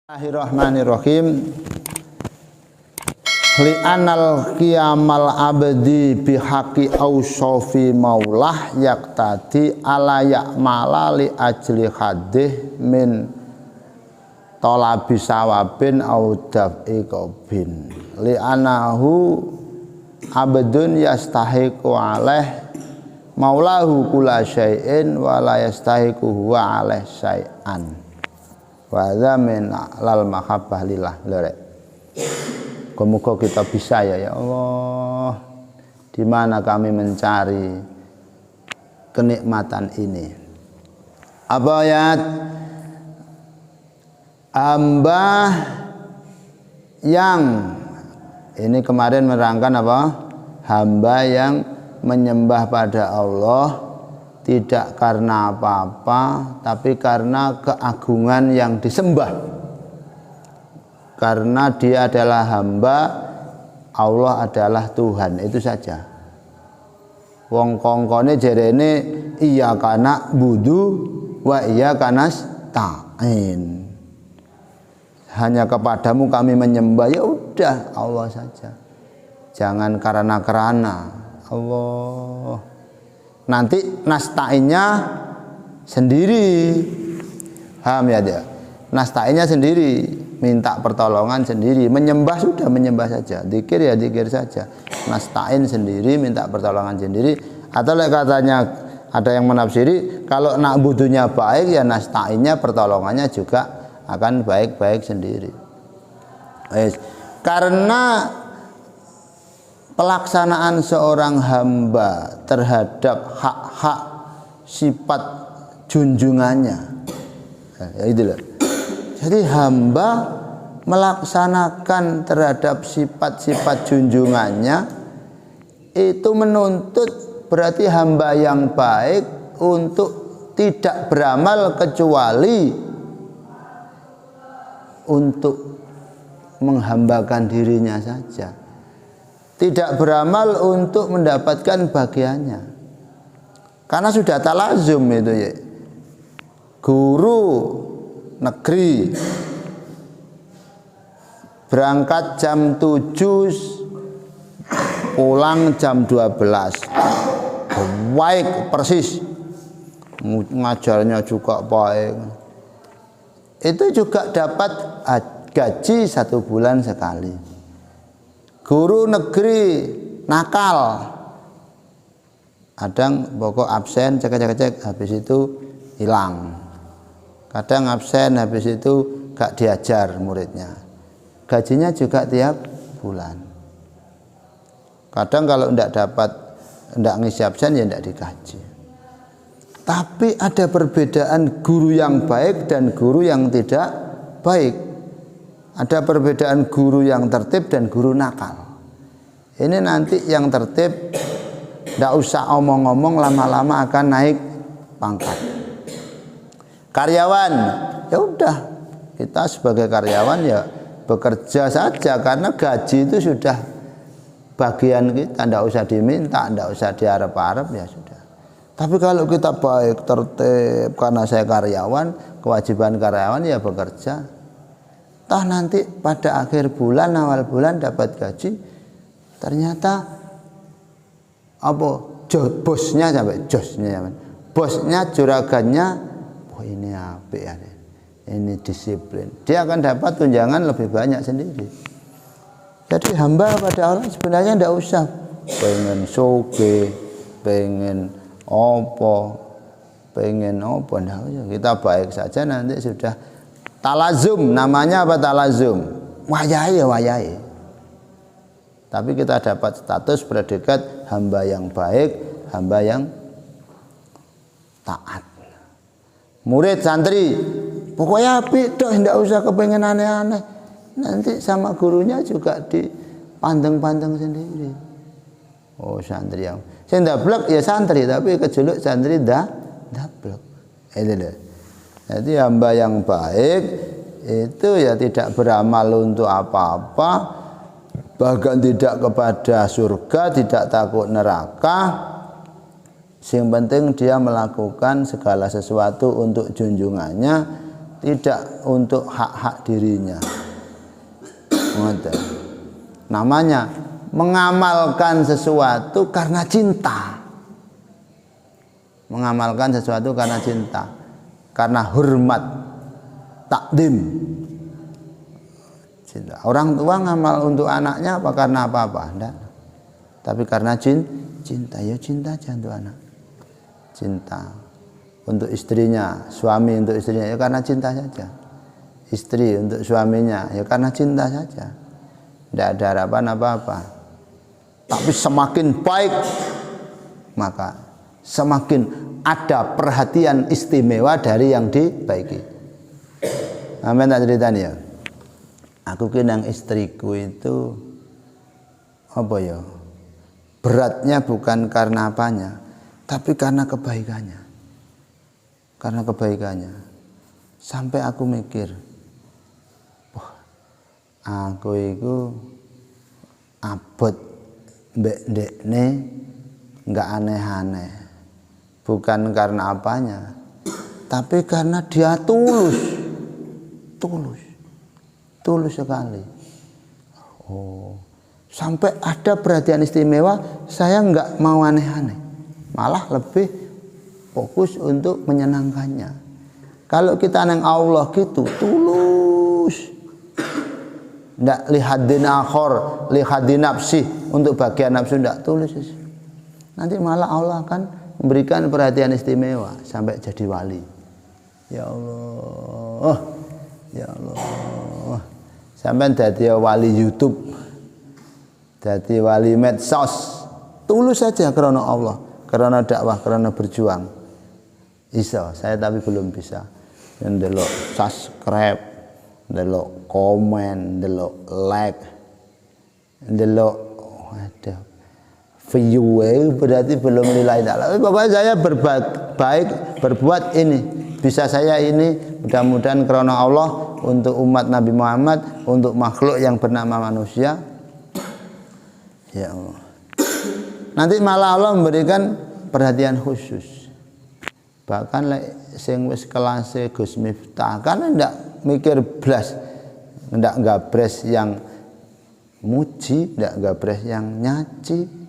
Bismillahirrahmanirrahim. Li anal qiyamal abdi bihaqi ausofi maulah yaktadi ala ya'mala li ajli hadih min talabi sawabin au daf'i qabin li anahu abdun yastahiqu alaih maulahu kula syai'in wa la yastahiqu huwa alaih syai'an wa hadza min lal mahabbah lillah. Semoga kita bisa ya Allah, di mana kami mencari kenikmatan ini. Apa ayat? Hamba yang ini kemarin menerangkan apa? Hamba yang menyembah pada Allah tidak karena apa-apa, tapi karena keagungan yang disembah. Karena dia adalah hamba, Allah adalah Tuhan, itu saja. Wong kongkone jarene iya kana budu wa iya kanas ta'in. Hanya kepadamu kami menyembah, ya udah Allah saja. Jangan karena Allah. Nanti nasta'innya sendiri. Paham ya dia? Nasta'innya sendiri, minta pertolongan sendiri. Menyembah sudah menyembah saja, zikir ya zikir saja. Nasta'in sendiri, minta pertolongan sendiri. Atau katanya ada yang menafsiri, kalau nak butuhnya baik ya nasta'innya pertolongannya juga akan baik-baik sendiri. Karena pelaksanaan seorang hamba terhadap hak-hak sifat junjungannya, ya itulah. Jadi hamba melaksanakan terhadap sifat-sifat junjungannya itu menuntut berarti hamba yang baik untuk tidak beramal kecuali untuk menghambakan dirinya saja. Tidak beramal untuk mendapatkan bagiannya. Karena sudah talazum itu ya. Guru negeri berangkat jam 7 pulang jam 12. Baik persis. Ngajarnya juga baik. Itu juga dapat gaji 1 bulan sekali. Guru negeri nakal, kadang pokok absen cek habis itu hilang, kadang absen habis itu gak diajar muridnya, gajinya juga tiap bulan. Kadang kalau ndak ngisi absen ya ndak digaji. Tapi ada perbedaan guru yang baik dan guru yang tidak baik. Ada perbedaan guru yang tertib dan guru nakal. Ini nanti yang tertib tidak usah omong-omong, lama-lama akan naik pangkat. Karyawan, ya udah kita sebagai karyawan ya bekerja saja karena gaji itu sudah bagian kita, tidak usah diminta, tidak usah diharap-harap, ya sudah. Tapi kalau kita baik tertib karena saya karyawan, kewajiban karyawan ya bekerja. Toh nanti pada akhir bulan, awal bulan dapat gaji, ternyata apa bosnya sampai bosnya juragannya, oh ini apik ya, ini disiplin, dia akan dapat tunjangan lebih banyak sendiri. Jadi hamba pada Allah sebenarnya tidak usah pengen soge, pengen apa, nah, kita baik saja nanti sudah talazum. Namanya apa talazum? Wayai. Tapi kita dapat status predikat hamba yang baik, hamba yang taat. Murid santri, pokoknya apik tok, tidak usah kepengen aneh-aneh. Nanti sama gurunya juga dipandeng-pandeng sendiri. Oh santri yang saya ndablek ya santri, tapi kejuluk santri ndablek. Itu loh. Jadi hamba yang baik itu ya tidak beramal untuk apa-apa, bahkan tidak kepada surga, tidak takut neraka. Yang penting dia melakukan segala sesuatu untuk junjungannya, tidak untuk hak-hak dirinya. Namanya mengamalkan sesuatu karena cinta. Mengamalkan sesuatu karena cinta, karena hormat, takdim. Cinta. Orang tua ngamal untuk anaknya apa karena apa-apa? Enggak. Tapi karena cinta, ya cinta aja untuk anak. Cinta. Untuk istrinya, suami untuk istrinya, ya karena cinta saja. Istri untuk suaminya, ya karena cinta saja. Tidak ada harapan apa-apa. Tapi semakin baik, maka semakin ada perhatian istimewa dari yang dibaiki. Amin, tak ceritanya ya. Aku kenang istriku itu apa ya? Beratnya bukan karena apanya, tapi karena kebaikannya. Karena kebaikannya. Sampai aku mikir, wah, aku itu abot mbek ndekne enggak aneh-aneh. Bukan karena apanya, tapi karena dia tulus sekali. Oh, sampai ada perhatian istimewa, saya enggak mau aneh-aneh, malah lebih fokus untuk menyenangkannya. Kalau kita neng Allah gitu, tulus, enggak lihadin akhor, lihadin nafsi, untuk bagian nafsu enggak tulus. Nanti malah Allah akan memberikan perhatian istimewa sampai jadi wali. Ya Allah, ya Allah, sampai jadi wali YouTube, jadi wali medsos, tulus saja karena Allah, karena dakwah, karena berjuang. Iso, saya tapi belum bisa. Ndelok subscribe, ndelok komen, ndelok like, ndelok waduh view berarti belum nilai ta'ala. Pokoknya saya berbaik, berbuat ini, bisa saya ini mudah-mudahan karena Allah, untuk umat Nabi Muhammad, untuk makhluk yang bernama manusia. Ya Allah. Nanti malah Allah memberikan perhatian khusus. Bahkan sing wis kelas Gus Miftah kan ndak mikir blas, ndak gabres yang muji, ndak gabres yang nyaci.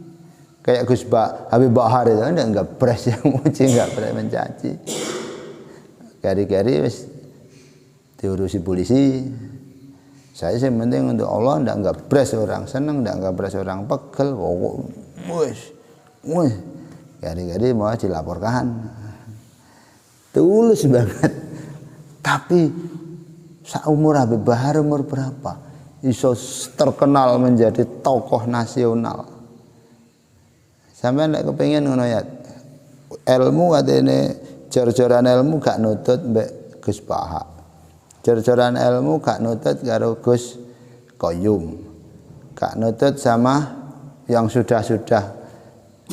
Kayak Gus Habib Bahar itu kan enggak bres yang muji, enggak bres mencaci. Gari-gari wis diurusi polisi. Saya sih penting untuk Allah, enggak bres orang seneng, enggak bres orang pegel. Wis. Gari-gari mau dilaporkan. Tulus banget. Tapi saumur Habib Bahar umur berapa? Iso terkenal menjadi tokoh nasional. Sampai ndak kepengin ngono ya. Ilmu katene jor-joran ilmu gak nutut mbek Gus Bahak. Jor-joran ilmu gak nutut karo Gus Koyum. Gak nutut sama yang sudah-sudah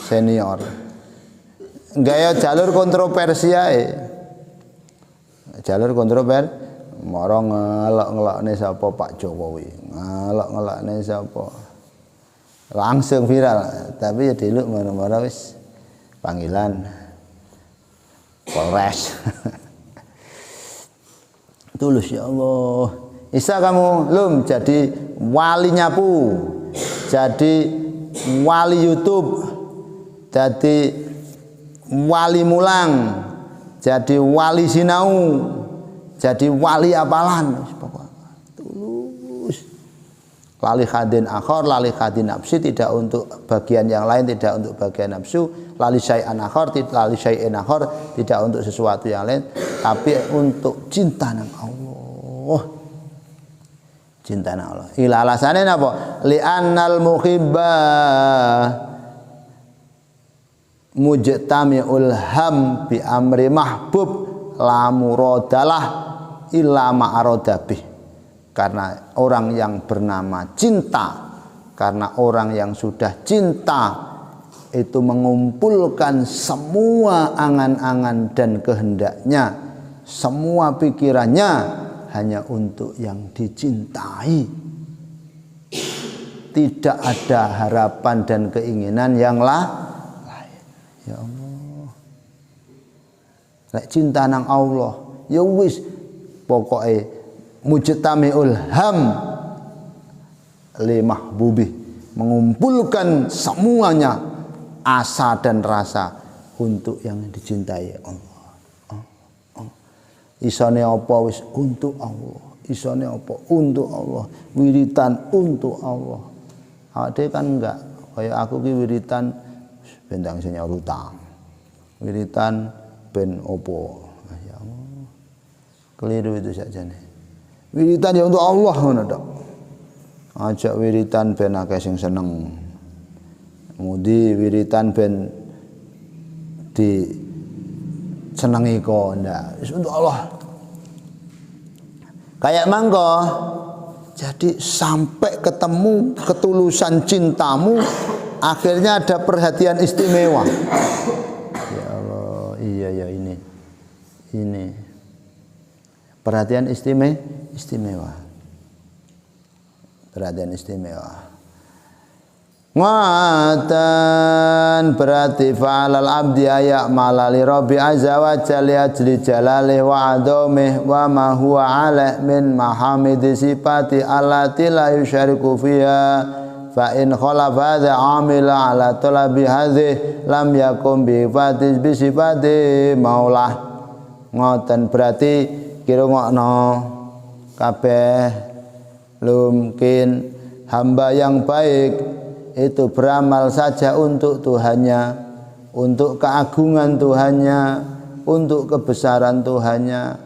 senior. Gaya jalur kontroversi ae. Jalur kontroversi moro ngelok-ngelokne sapa Pak Jokowi. Ngelok-ngelokne sapa. Langsung viral, tapi ya dulu mana-mana wis panggilan Polres. Tulus ya Allah. Bisa kamu jadi wali nyapu, jadi wali YouTube, jadi wali mulang, jadi wali sinau, jadi wali apalan. Lali khadin akhor, lali khadin nafsi, tidak untuk bagian yang lain, tidak untuk bagian nafsu. Lali syai'an akhor, lali syai'in akhor, tidak untuk sesuatu yang lain, tapi untuk cinta nang Allah. Cinta nang Allah. Ila alasane napa? Li'annal muhibba mujtami'ul ham bi amri mahbub la muradalah illa ma'aradabih. Karena orang yang bernama cinta, karena orang yang sudah cinta itu mengumpulkan semua angan-angan dan kehendaknya, semua pikirannya hanya untuk yang dicintai. Tidak ada harapan dan keinginan yang lain. Ya Allah. Lek cinta nang Allah, ya wis Pokoknya mujtami'ul ham li mahbubi, mengumpulkan semuanya asa dan rasa untuk yang dicintai Allah. Isane apa wis untuk Allah, isane apa untuk Allah, wiritan untuk Allah. Awake kan enggak, kaya aku ki wiritan bentang sing nyaur utang. Wiritan ben opo. Ya Allah. Keliru itu sakjane. Wiritan ya untuk Allah ngono tok. Ajak wiritan ben akeh sing seneng. Mudi wiritan ben di senengi kok ndak. Wis untuk Allah. Kayak mangko. Jadi sampai ketemu ketulusan cintamu, akhirnya ada perhatian istimewa. Ya Allah, iya ya ini perhatian istimewa. Perhatian istimewa. Ngatan berarti fa'alal abdi ayak malali rabbi azza wa jalla ajli jalalih wa adamih wa ma huwa ala min mahamidi sifati allati la yusyariku fiha fa in khalafa hadha amila ala talabi hadhi lam yakum bi sifati maulah. Ngoten berarti kira ngokno kabeh mungkin hamba yang baik itu beramal saja untuk Tuhannya, untuk keagungan Tuhannya, untuk kebesaran Tuhannya,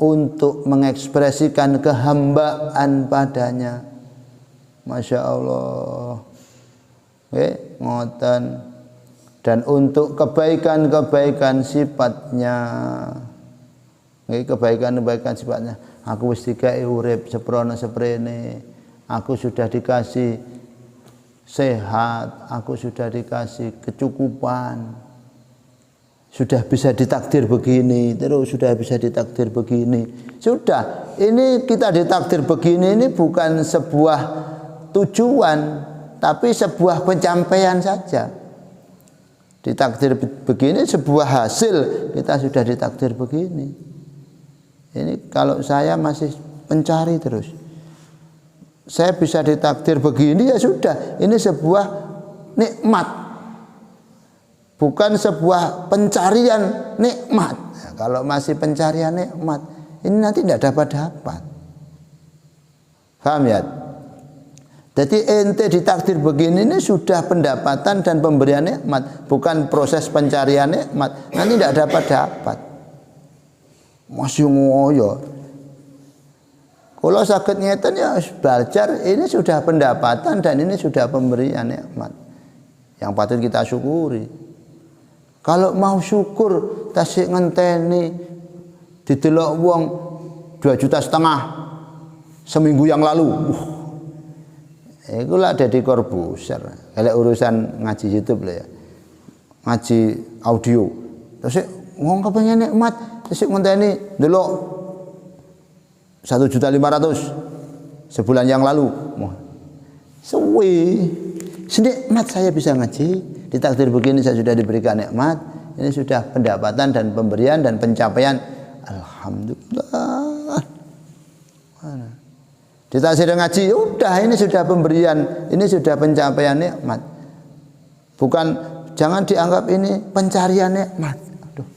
untuk mengekspresikan kehambaan padanya. Masya Allah. Ngoten. Dan untuk kebaikan-kebaikan sifatnya. Kebaikan-kebaikan sifatnya. Aku wis dikai urip seprono seprene. Aku sudah dikasih sehat, aku sudah dikasih kecukupan, sudah bisa ditakdir begini, terus sudah bisa ditakdir begini. Sudah, ini kita ditakdir begini ini bukan sebuah tujuan, tapi sebuah pencapaian saja. Ditakdir begini sebuah hasil, kita sudah ditakdir begini. Ini kalau saya masih mencari terus. Saya bisa ditakdir begini ya sudah, ini sebuah nikmat, bukan sebuah pencarian nikmat. Nah, kalau masih pencarian nikmat, ini nanti tidak dapat. Paham ya? Jadi ente ditakdir begini ini sudah pendapatan dan pemberian nikmat, bukan proses pencarian nikmat. Nanti tidak dapat. Masih ngoyo. Kalau sakit ngeten ya belajar, ini sudah pendapatan dan ini sudah pemberian nikmat yang patut kita syukuri. Kalau mau syukur tasik ngenteni didelok wong 2,5 juta seminggu yang lalu. Iku lah dadi korbuser. Kalau urusan ngaji YouTube lah ya. Ngaji audio. Tasik wong kepengen nikmat, tasik ngenteni delok 1,5 juta sebulan yang lalu. Suwi. Senikmat saya bisa ngaji, ditakdir begini saya sudah diberikan nikmat. Ini sudah pendapatan dan pemberian dan pencapaian. Alhamdulillah. Ditakdir ngaji, udah ini sudah pemberian, ini sudah pencapaian nikmat. Bukan, jangan dianggap ini pencarian nikmat. Aduh,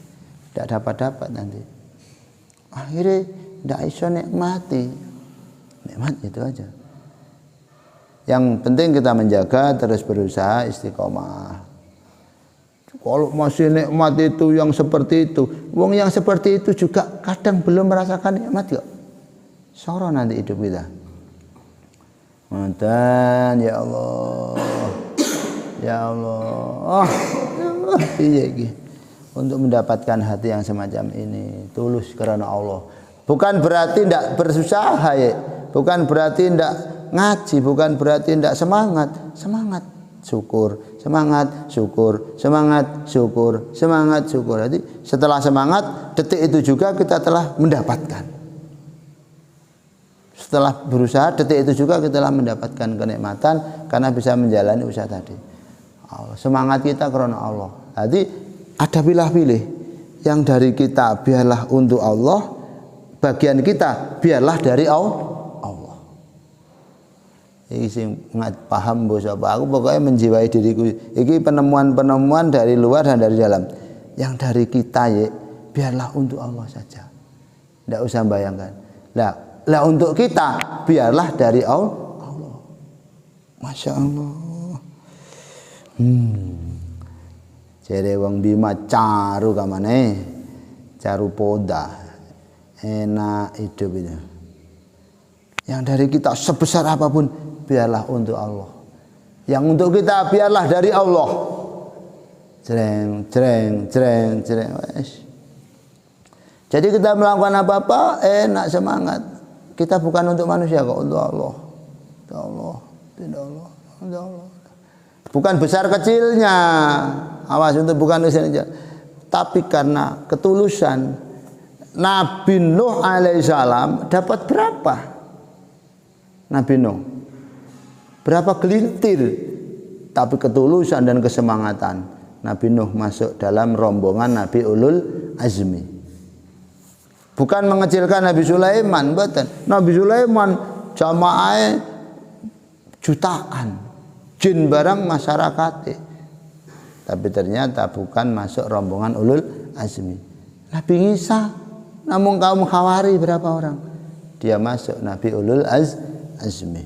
tidak dapat nanti. Akhirnya tidak bisa nikmati. Nikmat itu aja. Yang penting kita menjaga, terus berusaha istiqomah. Kalau masih nikmat itu yang seperti itu, wong yang seperti itu juga kadang belum merasakan nikmat kok. Soro nanti hidup kita. Mantan ya Allah. Ya Allah. Piye iki? Untuk mendapatkan hati yang semacam ini, tulus karena Allah. Bukan berarti tidak berusaha ya, bukan berarti tidak ngaji, bukan berarti tidak semangat. Semangat, syukur, semangat, syukur, semangat, syukur, semangat, syukur. Jadi setelah semangat, detik itu juga kita telah mendapatkan. Setelah berusaha, detik itu juga kita telah mendapatkan kenikmatan karena bisa menjalani usaha tadi. Allah, semangat kita karena Allah. Jadi ada pilih-pilih yang dari kita biarlah untuk Allah. bagian kita biarlah dari Allah. Iki sing paham bos apa aku pokoknya menjiwai diriku. Iki penemuan-penemuan dari luar dan dari dalam. Yang dari kita ya biarlah untuk Allah saja. Tidak usah bayangkan. Lah untuk kita biarlah dari Allah. Masya Allah. Jere wong Bima caru kamane. Caru poda. Enak hidup itu. Yang dari kita sebesar apapun biarlah untuk Allah. Yang untuk kita biarlah dari Allah. Jreng. Jadi kita melakukan apa-apa enak, semangat. Kita bukan untuk manusia kok, untuk Allah. Untuk Allah. Bukan besar kecilnya. Awas untuk bukan besar. Tapi karena ketulusan Nabi Nuh alaihissalam dapat berapa? Nabi Nuh berapa gelintir, tapi ketulusan dan kesemangatan Nabi Nuh masuk dalam rombongan Nabi Ulul Azmi. Bukan mengecilkan Nabi Sulaiman, betul. Nabi Sulaiman jamaah jutaan, jin barang masyarakat. Tapi ternyata bukan masuk rombongan Ulul Azmi. Nabi Isa, namun kaum Khawari berapa orang? Dia masuk Nabi Ulul Azmi.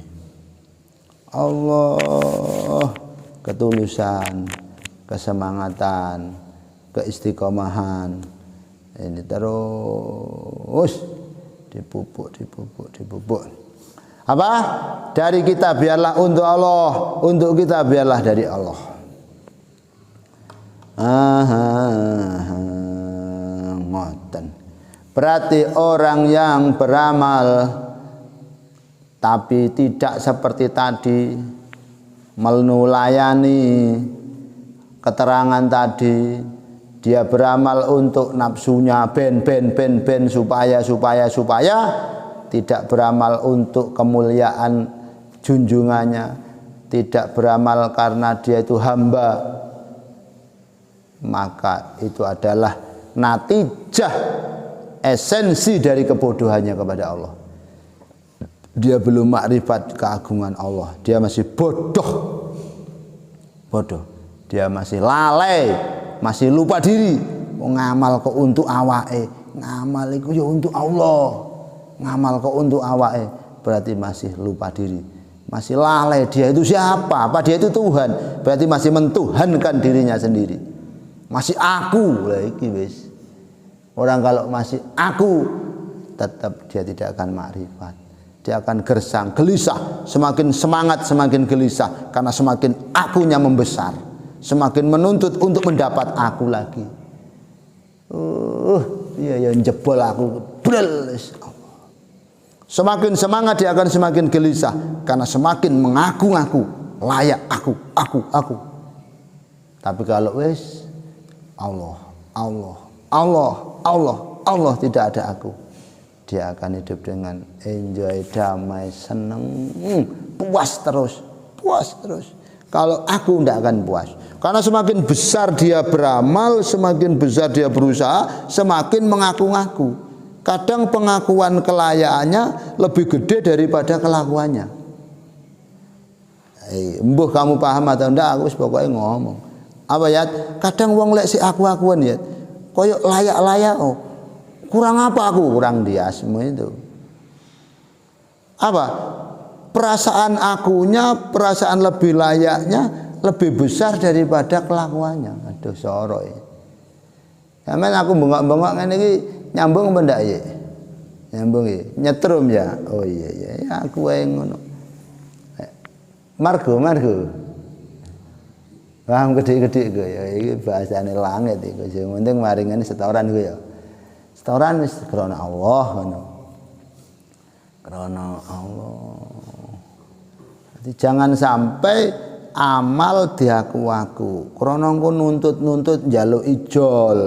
Allah, ketulusan, kesemangatan, keistiqomahan. Ini terus dipupuk. Apa? Dari kita biarlah untuk Allah, untuk kita biarlah dari Allah. Ngoten. Berarti orang yang beramal tapi tidak seperti tadi, melayani keterangan tadi, dia beramal untuk nafsunya ben supaya tidak beramal untuk kemuliaan junjungannya, tidak beramal karena dia itu hamba, maka itu adalah natijah esensi dari kebodohannya kepada Allah. Dia belum makrifat keagungan Allah, dia masih bodoh. Dia masih lalai, masih lupa diri. Ngamal kok untuk awake, ngamal itu ya untuk Allah. Ngamal kok untuk awake, berarti masih lupa diri, masih lalai. Dia itu siapa? Apa dia itu Tuhan? Berarti masih mentuhankan dirinya sendiri. Masih aku lah iki wis. Orang kalau masih aku, tetap dia tidak akan makrifat. Dia akan gersang, gelisah, semakin semangat, semakin gelisah, karena semakin akunya membesar, semakin menuntut untuk mendapat aku lagi. Iya jebol aku, brel. Semakin semangat dia akan semakin gelisah, karena semakin mengaku-ngaku layak aku. Tapi kalau wis Allah tidak ada aku, dia akan hidup dengan enjoy, damai, seneng, puas terus. Kalau aku tidak akan puas, karena semakin besar dia beramal, semakin besar dia berusaha, semakin mengaku-ngaku. Kadang pengakuan kelayaannya lebih gede daripada kelakuannya. Mbuh kamu paham atau enggak, aku pokoknya ngomong. Apa ya? Kadang wong lek si aku-akuan ya, koyok layak-layak. Kurang apa aku? Kurang dia semua itu. Apa? Perasaan akunya, perasaan lebih layaknya lebih besar daripada kelakuannya. Aduh sorok ya. Sampeyan aku bengok-bengok ngene iki nyambung apa ndak ya? Nyambung ya. Nyetrum ya. Oh iya ya aku wae ngono. Margo. Paham gede-gede ku ya iki bahasane langit iku. Sing penting maringane setoran ku ya. Setoran wis krana Allah ngono. Krana Allah. Jadi jangan sampai amal diaku-aku. Krana engko nuntut-nuntut njaluk ijol.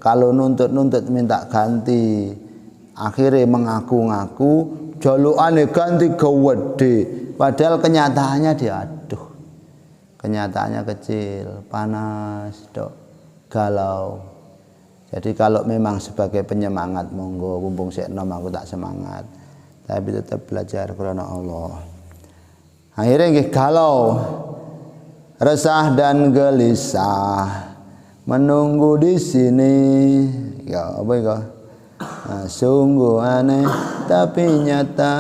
Kalau nuntut-nuntut minta ganti, akhirnya mengaku-ngaku, jalukane ganti gede. Padahal kenyataannya dia aduh. Kenyataannya kecil, panas, galau. Jadi kalau memang sebagai penyemangat monggo mumpung sik enom aku tak semangat. Tapi tetap belajar karena Allah. Akhirnya nggih galau, resah dan gelisah, menunggu di sini. Ya apa itu? Nah, sungguh aneh tapi nyata.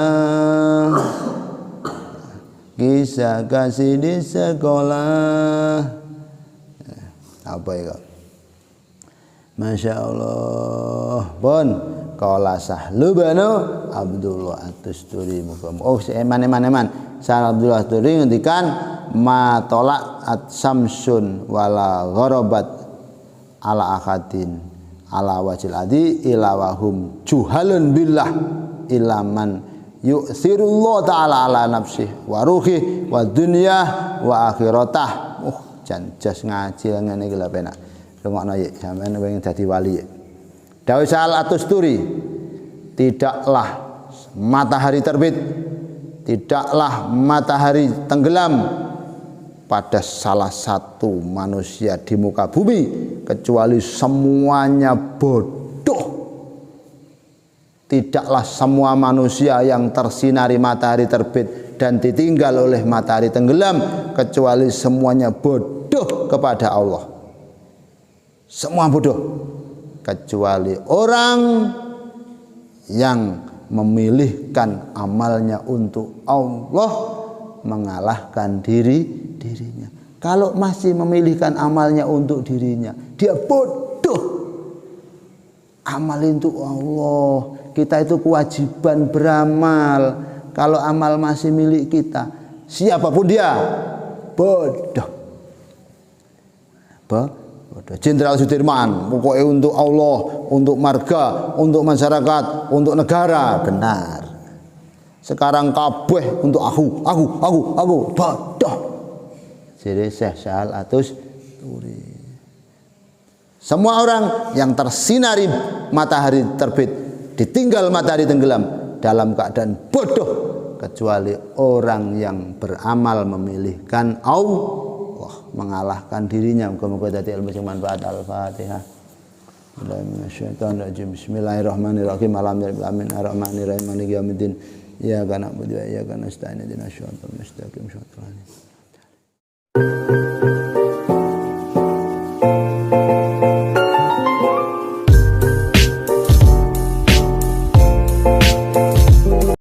Kisah kasih di sekolah. Apa itu? Masya Allah. Pun Qala Sahlu banu Abdullah At-Tusturi muga. Oh, eman. Sahal Abdullah At-Tusturi ngendikan ma tolak at-samsun wala gharabat ala akadin ala wajil adi ila wahum juhalun billah ilaman yu'thirullah ta'ala ala nafsih wa ruhi wa dunyah wa akhiratah. Jan jas ngaji ngene iki lho penak. Rungokno yik sampean pengen dadi wali yik. Dawuh Sahal At-Tusturi, tidaklah matahari terbit, tidaklah matahari tenggelam pada salah satu manusia di muka bumi kecuali semuanya bodoh. Tidaklah semua manusia yang tersinari matahari terbit dan ditinggal oleh matahari tenggelam kecuali semuanya bodoh kepada Allah. Semua bodoh kecuali orang yang memilihkan amalnya untuk Allah mengalahkan dirinya. Kalau masih memilihkan amalnya untuk dirinya, dia bodoh. Amal untuk Allah, kita itu kewajiban beramal. Kalau amal masih milik kita, siapapun dia bodoh. Jenderal Sudirman pokoknya untuk Allah, untuk marga, untuk masyarakat, untuk negara. Benar. Sekarang kabeh untuk aku bodoh. Jadi Syekh Sahal At-Tusturi, semua orang yang tersinari matahari terbit ditinggal matahari tenggelam dalam keadaan bodoh kecuali orang yang beramal memilihkan Allah mengalahkan dirinya. Muga-muga dadi ilmu sing manfaat. Al-Fatihah. Bismillahirrahmanirrahim. Alhamdulillahirabbil arrahmanirrahim maliki yaumiddin. Iyyaka na'budu wa iyyaka nasta'in ihdinas siratal mustaqim.